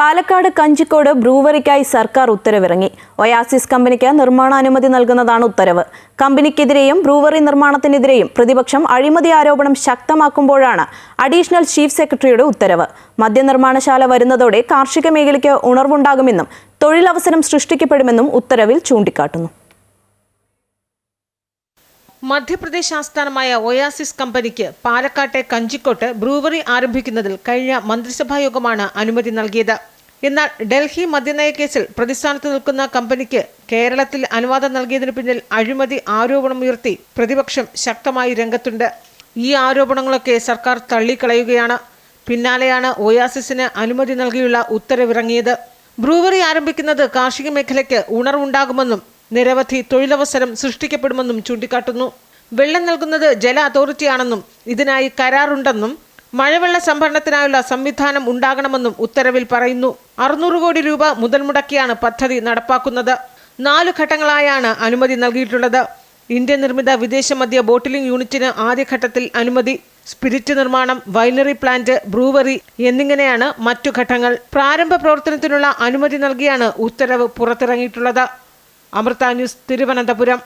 പാലക്കാട് കഞ്ചിക്കോട് ബ്രൂവറിക്കായി സർക്കാർ ഉത്തരവിറങ്ങി. ഒയാസിസ് കമ്പനിക്ക് നിർമ്മാണാനുമതി നൽകുന്നതാണ് ഉത്തരവ്. കമ്പനിക്കെതിരെയും ബ്രൂവറി നിർമ്മാണത്തിനെതിരെയും പ്രതിപക്ഷം അഴിമതി ആരോപണം ശക്തമാക്കുമ്പോഴാണ് അഡീഷണൽ ചീഫ് സെക്രട്ടറിയുടെ ഉത്തരവ്. മദ്യനിർമ്മാണശാല വരുന്നതോടെ കാർഷിക മേഖലയ്ക്ക് ഉണർവുണ്ടാകുമെന്നും തൊഴിലവസരം സൃഷ്ടിക്കപ്പെടുമെന്നും ഉത്തരവിൽ ചൂണ്ടിക്കാട്ടുന്നു. മധ്യപ്രദേശ് ആസ്ഥാനമായ ഒയാസിസ് കമ്പനിക്ക് പാലക്കാട്ടെ കഞ്ചിക്കോട്ട് ബ്രൂവറി ആരംഭിക്കുന്നതിൽ കഴിഞ്ഞ മന്ത്രിസഭാ യോഗമാണ് അനുമതി നൽകിയത്. എന്നാൽ ഡൽഹി മദ്യനയ കേസിൽ പ്രതിസ്ഥാനത്ത് നിൽക്കുന്ന കമ്പനിക്ക് കേരളത്തിൽ അനുവാദം നൽകിയതിനു പിന്നിൽ അഴിമതി ആരോപണമുയർത്തി പ്രതിപക്ഷം ശക്തമായി രംഗത്തുണ്ട്. ഈ ആരോപണങ്ങളൊക്കെ സർക്കാർ തള്ളിക്കളയുകയാണ്. പിന്നാലെയാണ് ഒയാസിസിന് അനുമതി നൽകിയുള്ള ഉത്തരവിറങ്ങിയത്. ബ്രൂവറി ആരംഭിക്കുന്നത് കാർഷിക മേഖലയ്ക്ക് ഉണർവുണ്ടാകുമെന്നും നിരവധി തൊഴിലവസരം സൃഷ്ടിക്കപ്പെടുമെന്നും ചൂണ്ടിക്കാട്ടുന്നു. വെള്ളം നൽകുന്നത് ജല അതോറിറ്റിയാണെന്നും ഇതിനായി കരാറുണ്ടെന്നും മഴവെള്ള സംഭരണത്തിനായുള്ള സംവിധാനം ഉണ്ടാകണമെന്നും ഉത്തരവിൽ പറയുന്നു. 600 കോടി രൂപ മുതൽ മുടക്കിയാണ് പദ്ധതി നടപ്പാക്കുന്നത്. 4 ഘട്ടങ്ങളായാണ് അനുമതി നൽകിയിട്ടുള്ളത്. ഇന്ത്യൻ നിർമ്മിത വിദേശ മദ്യ ബോട്ടിലിംഗ് യൂണിറ്റിന് ആദ്യഘട്ടത്തിൽ അനുമതി, സ്പിരിറ്റ് നിർമ്മാണം, വൈനറി പ്ലാന്റ്, ബ്രൂവറി എന്നിങ്ങനെയാണ് മറ്റു ഘട്ടങ്ങൾ. പ്രാരംഭ പ്രവർത്തനത്തിനുള്ള അനുമതി നൽകിയാണ് ഉത്തരവ് പുറത്തിറങ്ങിയിട്ടുള്ളത്. അമൃത ന്യൂസ്, തിരുവനന്തപുരം.